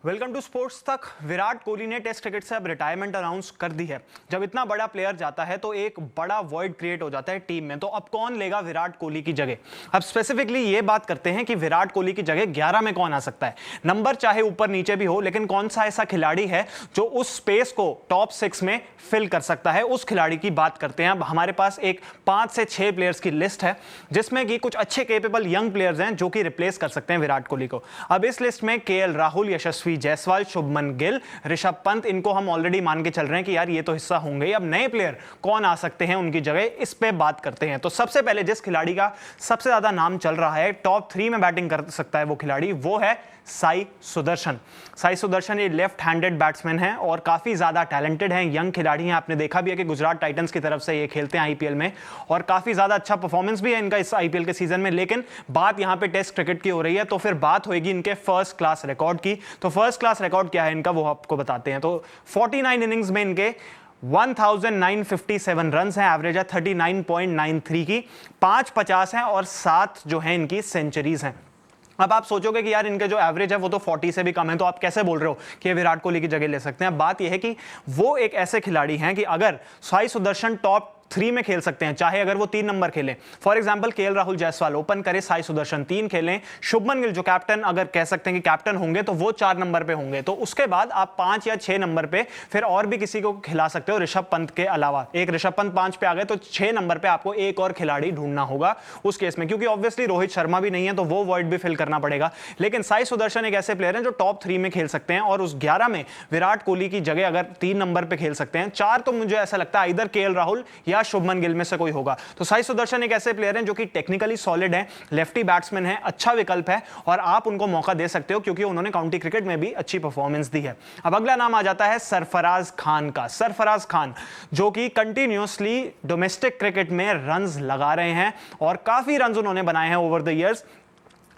Welcome to sports तक। विराट कोहली ने test cricket से अब रिटायरमेंट अनाउंस कर दी है। जब इतना बड़ा प्लेयर जाता है तो एक बड़ा वॉइड क्रिएट हो जाता है टीम में। तो अब कौन लेगा विराट कोहली की जगह? अब स्पेसिफिकली ये बात करते हैं कि विराट कोहली की जगह 11 में कौन आ सकता है। नंबर चाहे ऊपर नीचे भी हो, लेकिन कौन सा ऐसा खिलाड़ी है जो उस स्पेस को टॉप 6 में फिल कर सकता है, उस खिलाड़ी की बात करते हैं। अब हमारे पास एक 5 से 6 प्लेयर्स की लिस्ट है जिसमें कि कुछ अच्छे केपेबल यंग प्लेयर्स हैं जो कि रिप्लेस कर सकते हैं विराट कोहली को। अब इस लिस्ट में केएल राहुल, यशस्वी जायसवाल, शुभमन गिल, ऋषभ पंत, इनको हम ऑलरेडी मान के चल रहे हैं कि यार ये तो हिस्सा होंगे। अब नए प्लेयर कौन आ सकते हैं उनकी जगह, इस पे बात करते हैं। तो सबसे पहले जिस खिलाड़ी का सबसे ज्यादा नाम चल रहा है, टॉप 3 में बैटिंग कर सकता है वो खिलाड़ी, वो है साई सुदर्शन। साई सुदर्शन ये लेफ्ट हैंडेड बैट्समैन है और काफी ज्यादा टैलेंटेड है, यंग खिलाड़ी हैं। आपने देखा भी है कि गुजरात टाइटंस की तरफ से ये खेलते हैं आईपीएल में और काफी ज्यादा अच्छा परफॉर्मेंस भी है इनका इस आईपीएल के सीजन में। लेकिन बात यहां पे टेस्ट क्रिकेट की हो रही है तो फिर बात होगी इनके फर्स्ट क्लास रिकॉर्ड की। तो फर्स्ट क्लास रिकॉर्ड क्या है इनका, वो आपको बताते हैं। तो 49 इनिंग्स में इनके 1957 रन है, एवरेज है 39.93 की, 550 है और 7 जो है इनकी सेंचुरीज हैं। अब आप सोचोगे कि यार इनके जो एवरेज है वो तो 40 से भी कम है, तो आप कैसे बोल रहे हो कि ये विराट कोहली की जगह ले सकते हैं। बात यह है कि वो एक ऐसे खिलाड़ी हैं कि अगर साई सुदर्शन टॉप 3 में खेल सकते हैं, चाहे अगर वो 3 नंबर खेलें, for example KL Rahul Jaiswal open करे, साई सुदर्शन 3 खेलें, शुभमन गिल जो कैप्टन अगर कह सकते हैं कि कैप्टन होंगे तो वो 4 नंबर पे होंगे, तो उसके बाद आप 5 या 6 नंबर पे फिर और भी किसी को खिला सकते हो ऋषभ पंत के अलावा। एक ऋषभ पंत 5 पे आ गए तो 6 नंबर पे आपको एक और खिलाड़ी ढूंढना होगा उस केस में, क्योंकि ऑब्वियसली रोहित शर्मा भी नहीं है तो वो वॉइड भी फिल करना पड़ेगा। लेकिन साई सुदर्शन एक ऐसे प्लेयर हैं जो टॉप 3 में खेल सकते हैं और उस 11 में विराट कोहली की जगह अगर 3 नंबर पे खेल सकते हैं, 4 तो मुझे ऐसा लगता है इधर केएल राहुल या शुभमन गिल में से कोई होगा। तो साई सुदर्शन एक ऐसे प्लेयर हैं जो कि टेक्निकली सॉलिड हैं, लेफ्टी बैट्समैन हैं, अच्छा विकल्प है और आप उनको मौका दे सकते हो क्योंकि उन्होंने काउंटी क्रिकेट में भी अच्छी परफॉर्मेंस दी है। अब अगला नाम आ जाता है सरफराज खान का। सरफराज खान जो कि कंटिन्यूअसली डोमेस्टिक क्रिकेट में रन्स लगा रहे हैं और काफी रन्स उन्होंने बनाए हैं ओवर द ईयर्स।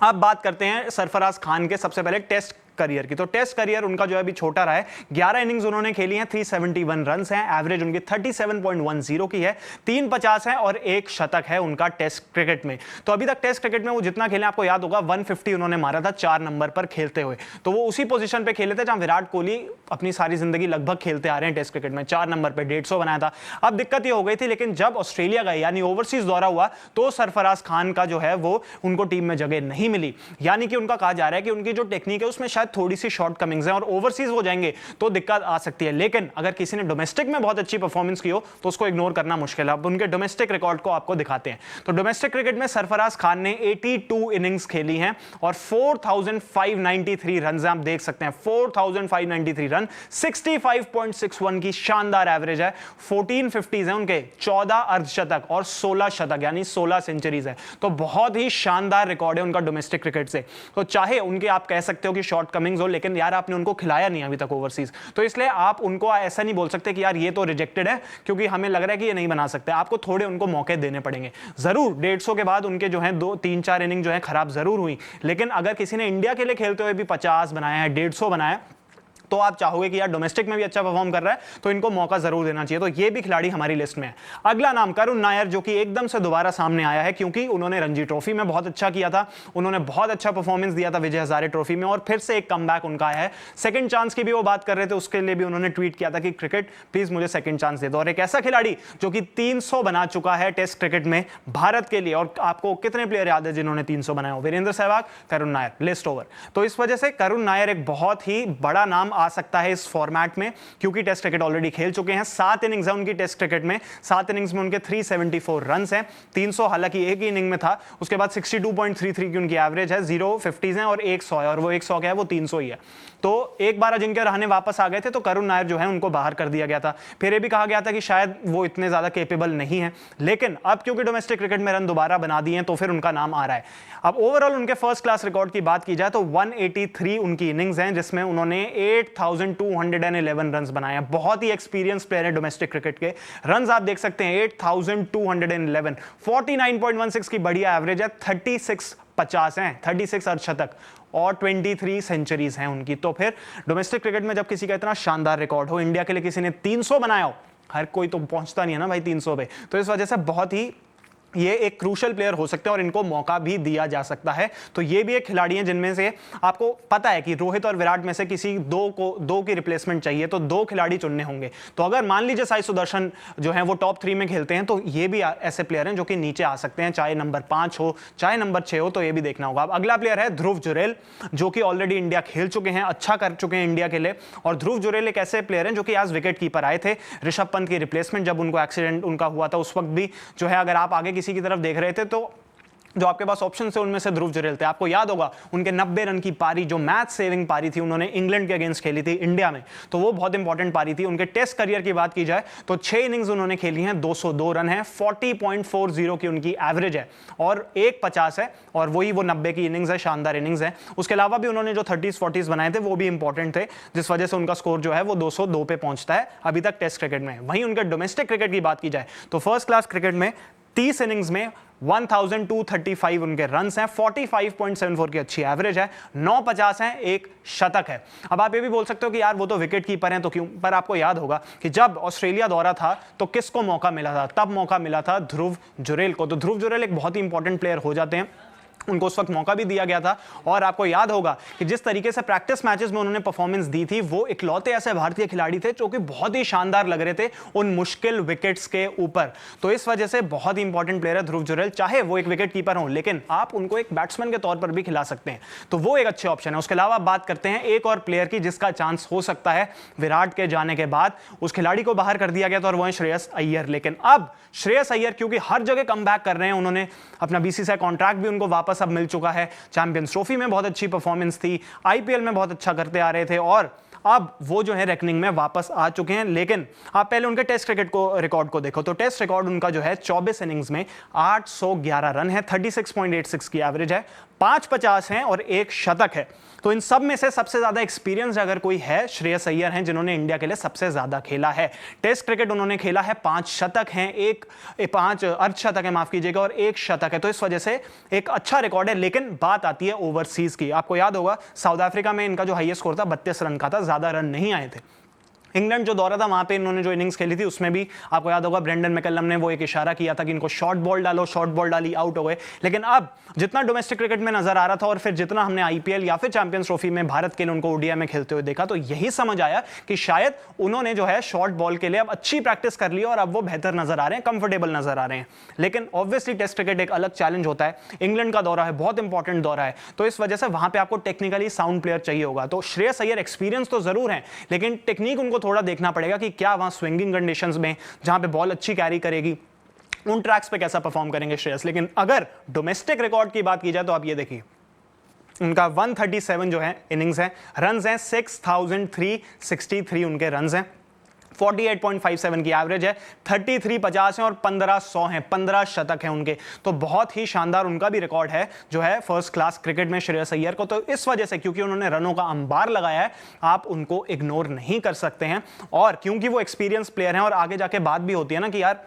अब बात करते हैं सरफराज खान के सबसे पहले टेस्ट करियर की। तो टेस्ट करियर उनका जो है अभी छोटा रहा है, 11 इनिंग्स उन्होंने खेली हैं, 371 रन्स हैं, एवरेज उनकी 37.10 की है, 350 है और 1 शतक है उनका टेस्ट क्रिकेट में। तो अभी तक टेस्ट क्रिकेट में वो जितना खेले आपको याद होगा, 150 उन्होंने मारा था 4 नंबर पर खेलते हुए। तो वो उसी पोजीशन पे खेले थे जहां विराट कोहली अपनी सारी जिंदगी लगभग खेलते आ रहे हैं टेस्ट क्रिकेट में, 4 नंबर पर 150 बनाया था। अब दिक्कत ये हो गई थी, लेकिन जब ऑस्ट्रेलिया गए यानी ओवरसीज दौरा हुआ तो सरफराज खान का जो है वो उनको टीम में जगह नहीं मिली। यानी कि उनका कहा जा रहा है कि उनकी जो टेक्निक है उसमें थोड़ी सी शॉर्ट कमिंग्स हैं और ओवरसीज हो जाएंगे तो दिक्कत आ सकती है। लेकिन अगर किसी ने डोमेस्टिक में बहुत अच्छी परफॉर्मेंस की हो तो उसको इग्नोर करना मुश्किल है। अब उनके डोमेस्टिक रिकॉर्ड को आपको दिखाते हैं। तो डोमेस्टिक क्रिकेट में सरफराज खान ने 82 इनिंग्स खेली हैं और 4593 रन आप देख सकते हैं, 4593 रन, 65.61 की शानदार एवरेज है, 14 50s हैं उनके, 14 अर्धशतक और 16 शतक यानी 16 सेंचुरीज है। तो बहुत ही शानदार रिकॉर्ड है उनका डोमेस्टिक क्रिकेट से। तो चाहे उनके आप कह सकते हो कि शॉर्ट कमिंग्स हो, लेकिन यार आपने उनको खिलाया नहीं अभी तक ओवरसीज, तो इसलिए आप उनको ऐसा नहीं बोल सकते कि यार ये तो रिजेक्टेड है क्योंकि हमें लग रहा है कि ये नहीं बना सकते। आपको थोड़े उनको मौके देने पड़ेंगे। जरूर 150 के बाद उनके जो है 2-3-4 इनिंग जो है खराब जरूर हुई, लेकिन अगर किसी ने इंडिया के लिए खेलते हुए भी 50 बनाया है, 150 बनाया तो आप चाहोगे कि यार डोमेस्टिक में भी अच्छा परफॉर्म कर रहा है तो इनको मौका जरूर देना चाहिए। तो ये भी खिलाड़ी हमारी लिस्ट में है। अगला नाम करुण नायर, जो कि एकदम से दोबारा सामने आया है क्योंकि उन्होंने रणजी ट्रॉफी में बहुत अच्छा किया था, उन्होंने बहुत अच्छा परफॉर्मेंस दिया था विजय हजारे ट्रॉफी में और फिर से एक कमबैक उनका आया है। सेकंड चांस की भी वो बात कर रहे थे, उसके लिए भी उन्होंने ट्वीट किया था कि क्रिकेट प्लीज मुझे सेकंड चांस दे दो। और एक ऐसा खिलाड़ी जो कि 300 बना चुका है टेस्ट क्रिकेट में भारत के लिए, और आपको कितने प्लेयर याद है जिन्होंने 300 बनाया हो? Virendra Sehwag, Karun Nair, list over. तो इस वजह से करुण नायर एक बहुत ही बड़ा नाम आ सकता है इस फॉर्मेट में क्योंकि टेस्ट क्रिकेट ऑलरेडी खेल चुके हैं। 7 इनिंग्स है उनकी टेस्ट क्रिकेट में, 7 इनिंग्स में उनके 374 रन हैं, 300 हालांकि एक ही इनिंग में था, उसके बाद 62.33 की उनकी एवरेज है, 0 50s हैं और 100 है, और वो 100 क्या है, वो 300 ही है। तो एक बार अजिंक्य रहाणे वापस आ गए थे तो करुण नायर जो है उनको बाहर कर दिया गया था। फिर ये भी कहा गया था कि शायद वो इतने ज्यादा केपेबल नहीं है, लेकिन अब क्योंकि डोमेस्टिक क्रिकेट में रन दोबारा बना दिए हैं तो फिर उनका नाम आ रहा है। अब ओवरऑल उनके फर्स्ट क्लास रिकॉर्ड की बात की जाए तो 183 उनकी इनिंग्स हैं जिसमें उन्होंने 8211 रन बनाए। बहुत ही एक्सपीरियंस प्लेयर है डोमेस्टिक क्रिकेट के। रन आप देख सकते हैं 8211, 49.16 की बढ़िया एवरेज है, 36 हैं, 36 अर्धशतक और 23 सेंचुरीज हैं उनकी। तो फिर डोमेस्टिक क्रिकेट में जब किसी का इतना शानदार रिकॉर्ड हो, इंडिया के लिए किसी ने 300 बनाया हो, हर कोई तो पहुंचता नहीं है ना भाई 300 पे, तो इस वजह से बहुत ही ये एक क्रूशल प्लेयर हो सकते हैं और इनको मौका भी दिया जा सकता है। तो ये भी एक खिलाड़ी हैं जिनमें से आपको पता है कि रोहित और विराट में से किसी दो की रिप्लेसमेंट चाहिए, तो 2 खिलाड़ी चुनने होंगे। तो अगर मान लीजिए साई सुदर्शन जो है वो टॉप 3 में खेलते हैं, तो ये भी ऐसे प्लेयर हैं जो कि नीचे आ सकते हैं, चाहे नंबर 5 हो चाहे नंबर 6 हो, तो ये भी देखना होगा। अब अगला प्लेयर है ध्रुव जुरेल, जो कि ऑलरेडी इंडिया खेल चुके हैं, अच्छा कर चुके हैं इंडिया के लिए। और ध्रुव जुरेल एक ऐसे प्लेयर हैं जो कि आज विकेट कीपर आए थे ऋषभ पंत की रिप्लेसमेंट, जब उनको एक्सीडेंट उनका हुआ था उस वक्त भी जो है, अगर आप आगे किसी की तरफ देख रहे थे तो जो आपके पास ऑप्शन थे उनमें से ध्रुव जुरेल थे। आपको याद होगा उनके 90 रन की पारी, जो मैच सेविंग पारी थी, उन्होंने इंग्लैंड के अगेंस्ट खेली थी इंडिया में, तो वो बहुत इंपॉर्टेंट पारी थी। उनके टेस्ट करियर की बात की जाए तो 6 इनिंग्स उन्होंने खेली हैं, 202 रन है, 40.40 की उनकी एवरेज है और 1.50 है, और वही वो 90 की इनिंग्स है, शानदार इनिंग्स है। उसके अलावा भी उन्होंने जो 30s 40s बनाए थे वो भी इंपॉर्टेंट थे, जिस वजह से उनका स्कोर जो है वो 202 पे पहुंचता है अभी तक टेस्ट क्रिकेट में। वहीं उनके डोमेस्टिक क्रिकेट की बात की जाए तो फर्स्ट क्लास क्रिकेट में 30 इनिंग्स में 1235 उनके रन्स हैं, 45.74 की अच्छी एवरेज है, 950 हैं, एक शतक है। अब आप ये भी बोल सकते हो कि यार वो तो विकेट कीपर हैं तो क्यों, पर आपको याद होगा कि जब ऑस्ट्रेलिया दौरा था तो किसको मौका मिला था, तब मौका मिला था ध्रुव जुरेल को। तो ध्रुव जुरेल एक बहुत ही इंपॉर्टेंट प्लेयर हो जाते हैं, उनको उस वक्त मौका भी दिया गया था। और आपको याद होगा कि जिस तरीके से प्रैक्टिस मैचेस में उन्होंने परफॉर्मेंस दी थी, वो इकलौते ऐसे भारतीय खिलाड़ी थे जो कि बहुत ही शानदार लग रहे थे उन मुश्किल विकेट्स के ऊपर। तो इस वजह से बहुत ही इंपॉर्टेंट प्लेयर है ध्रुव जुरेल, चाहे वो एक विकेट कीपर हो, लेकिन आप उनको एक बैट्समैन के तौर पर भी खिला सकते हैं, तो वो एक अच्छे ऑप्शन है। उसके अलावा बात करते हैं एक और प्लेयर की जिसका चांस हो सकता है विराट के जाने के बाद। उस खिलाड़ी को बाहर कर दिया गया था और वो है श्रेयस अय्यर। लेकिन अब श्रेयस अय्यर क्योंकि हर जगह कमबैक कर रहे हैं, उन्होंने अपना बीसीसीआई कॉन्ट्रैक्ट भी उनको वापस अब मिल चुका है, चैंपियंस ट्रॉफी में बहुत अच्छी परफॉर्मेंस थी, आईपीएल में बहुत अच्छा करते आ रहे थे और अब वो जो है रेकनिंग में वापस आ चुके हैं। लेकिन आप पहले उनके टेस्ट क्रिकेट को रिकॉर्ड को देखो तो टेस्ट रिकॉर्ड उनका जो है 24 इनिंग्स में 811 रन है, 36.86 की एवरेज है, 550 हैं और एक शतक है। तो इन सब में से सबसे ज्यादा एक्सपीरियंस अगर कोई है श्रेयस अय्यर हैं, जिन्होंने इंडिया के लिए सबसे ज्यादा खेला है। टेस्ट क्रिकेट उन्होंने खेला है, 5 शतक हैं, 5 अर्धशतक है, माफ कीजिएगा, और 1 शतक है। तो इस वजह से एक अच्छा रिकॉर्ड है। लेकिन बात आती है ओवरसीज की। आपको याद होगा साउथ अफ्रीका में इनका जो हाईएस्ट स्कोर था 32 रन का था, ज्यादा रन नहीं आए थे। इंग्लैंड जो दौरा था वहां पे इन्होंने जो इनिंग्स खेली थी उसमें भी आपको याद होगा ब्रेंडन मैकलम ने वो एक इशारा किया था कि इनको शॉर्ट बॉल डालो, शॉर्ट बॉल डाली, आउट हो गए। लेकिन अब जितना डोमेस्टिक क्रिकेट में नजर आ रहा था और फिर जितना हमने आईपीएल या फिर चैंपियंस ट्रॉफी में भारत के लिए उनको ओडीआई में खेलते हुए देखा, तो यही समझ आया कि शायद उन्होंने जो है शॉर्ट बॉल के लिए अब अच्छी प्रैक्टिस कर ली और अब वो बेहतर नजर आ रहे हैं, कंफर्टेबल नजर आ रहे हैं। लेकिन ऑब्वियसली टेस्ट क्रिकेट एक अलग चैलेंज होता है, इंग्लैंड का दौरा है, बहुत इंपॉर्टेंट दौरा है, तो इस वजह से वहां पे आपको टेक्निकली साउंड प्लेयर चाहिए होगा। तो श्रेयस अय्यर एक्सपीरियंस तो जरूर है, लेकिन टेक्निक उनको थोड़ा देखना पड़ेगा कि क्या वहां स्विंगिंग कंडीशंस में जहां पे बॉल अच्छी कैरी करेगी उन ट्रैक्स पे कैसा परफॉर्म करेंगे श्रेयस। लेकिन अगर डोमेस्टिक रिकॉर्ड की बात की जाए तो आप ये देखिए उनका 137 जो है इनिंग्स है, रन्स हैं 6363 उनके रन्स हैं, 48.57 की एवरेज है, 3350 हैं और 1500 हैं, 15 शतक हैं उनके। तो बहुत ही शानदार उनका भी रिकॉर्ड है जो है फर्स्ट क्लास क्रिकेट में श्रेयस अय्यर को। तो इस वजह से क्योंकि उन्होंने रनों का अंबार लगाया है, आप उनको इग्नोर नहीं कर सकते हैं। और क्योंकि वो एक्सपीरियंस प्लेयर हैं और आगे जाके बात भी होती है ना कि यार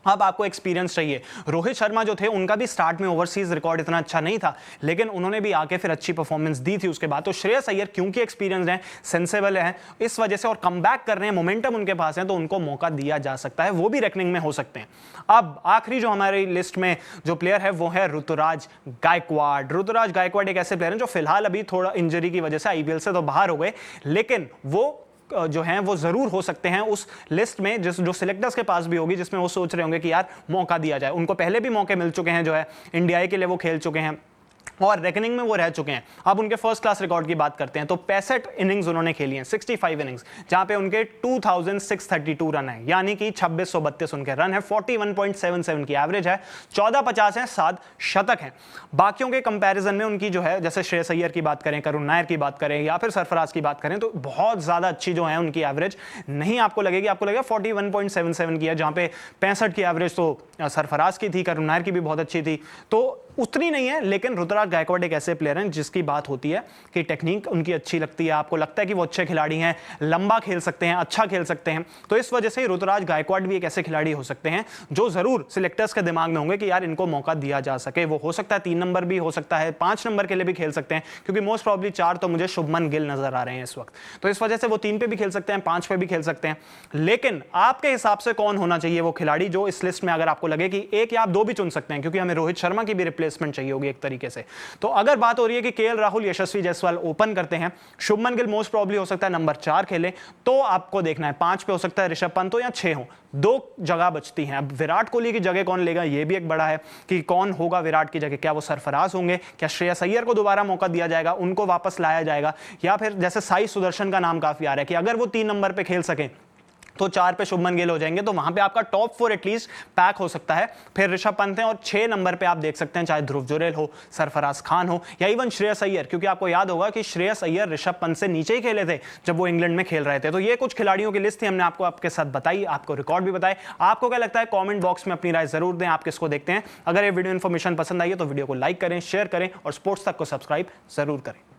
अब आपको एक्सपीरियंस चाहिए। रोहित शर्मा जो थे उनका भी स्टार्ट में ओवरसीज रिकॉर्ड इतना अच्छा नहीं था, लेकिन उन्होंने भी आके फिर अच्छी परफॉर्मेंस दी थी उसके बाद। तो श्रेयस अय्यर क्योंकि एक्सपीरियंस हैं, सेंसेबल हैं, इस वजह से और कमबैक कर रहे हैं, मोमेंटम उनके पास है, तो उनको मौका दिया जा सकता है, वो भी रेकनिंग में हो सकते हैं। अब आखिरी जो हमारी लिस्ट में जो प्लेयर है वो है ऋतुराज गायकवाड़। ऋतुराज गायकवाड़ एक ऐसे प्लेयर हैं जो फिलहाल अभी थोड़ा इंजरी की वजह से आईपीएल से तो बाहर हो गए, लेकिन वो जो हैं वो जरूर हो सकते हैं उस लिस्ट में जो सिलेक्टर्स के पास भी होगी, जिसमें वो सोच रहे होंगे कि यार मौका दिया जाए। उनको पहले भी मौके मिल चुके हैं, जो है इंडिया के लिए वो खेल चुके हैं और रेकनिंग में वो रह चुके हैं। अब उनके फर्स्ट क्लास रिकॉर्ड की बात करते हैं तो 65 इनिंग्स उन्होंने खेली हैं, 65 इनिंग्स, जहां पे उनके 2632 रन है, यानी कि 2632 उनके रन है, 41.77 की एवरेज है, 1450 है, 7 शतक हैं। बाकियों के कंपैरिजन में उनकी जो है, जैसे श्रेयस अय्यर की बात करें, करुण नायर की बात करें या फिर सरफराज की बात करें, तो बहुत ज्यादा अच्छी जो है उनकी एवरेज नहीं आपको लगेगी। आपको लगेगा 41.77 की है, जहां पे 65 की एवरेज तो सरफराज की थी, करुण नायर की भी बहुत अच्छी थी। तो उतनी नहीं है, लेकिन ऋतुराज गायकवाड़ एक ऐसे प्लेयर हैं जिसकी बात होती है कि टेक्निक उनकी अच्छी लगती है, आपको लगता है कि वो अच्छे खिलाड़ी हैं, लंबा खेल सकते हैं, अच्छा खेल सकते हैं, तो इस वजह से ऋतुराज गायकवाड़ भी एक ऐसे खिलाड़ी हो सकते हैं जो जरूर सिलेक्टर्स के दिमाग में होंगे कि यार इनको मौका दिया जा सके। वो हो सकता है 3 नंबर भी हो सकता है, 5 नंबर के लिए भी खेल सकते हैं, क्योंकि मोस्ट प्रॉब्ली 4 तो मुझे शुभमन गिल नजर आ रहे हैं इस वक्त, तो इस वजह से वो 3 पे भी खेल सकते हैं, 5 पे भी खेल सकते हैं। लेकिन आपके हिसाब से कौन होना चाहिए वो खिलाड़ी जो इस लिस्ट में, अगर आपको लगे कि एक या आप 2 भी चुन सकते हैं, क्योंकि हमें रोहित शर्मा की भी रिप्लेसमेंट चाहिए होगी एक तरीके से। तो अगर बात हो रही है कि केएल राहुल, यशस्वी जायसवाल ओपन करते हैं, शुभमन गिल मोस्ट प्रॉब्ली हो सकता है नंबर 4 खेले, तो आपको देखना है 5 पे हो सकता है ऋषभ पंत हो या 6 हो, 2 जगह बचती हैं। अब विराट कोहली की जगह कौन लेगा, ये भी एक बड़ा है कि कौन होगा विराट की जगह। क्या वो सरफराज होंगे, क्या श्रेयस अय्यर को दोबारा मौका दिया जाएगा, उनको वापस लाया जाएगा, या फिर जैसे साई सुदर्शन का नाम काफी आ रहा है कि अगर वो 3 नंबर पे खेल सके तो 4 पे शुभमन गिल हो जाएंगे, तो वहां पे आपका टॉप 4 एटलीस्ट पैक हो सकता है। फिर ऋषभ पंत है और 6 नंबर पे आप देख सकते हैं चाहे ध्रुव जुरेल हो, सरफराज खान हो या इवन श्रेयस अय्यर, क्योंकि आपको याद होगा कि श्रेयस अय्यर ऋषभ पंत से नीचे ही खेले थे जब वो इंग्लैंड में खेल रहे थे। तो ये कुछ खिलाड़ियों की लिस्ट थी, हमने आपको आपके साथ बताई, आपको रिकॉर्ड भी बताए। आपको क्या लगता है कॉमेंट बॉक्स में अपनी राय जरूर दें, आप किसको देखते हैं। अगर ये वीडियो इन्फॉर्मेशन पसंद आई है तो वीडियो को लाइक करें, शेयर करें और स्पोर्ट्स तक को सब्सक्राइब जरूर करें।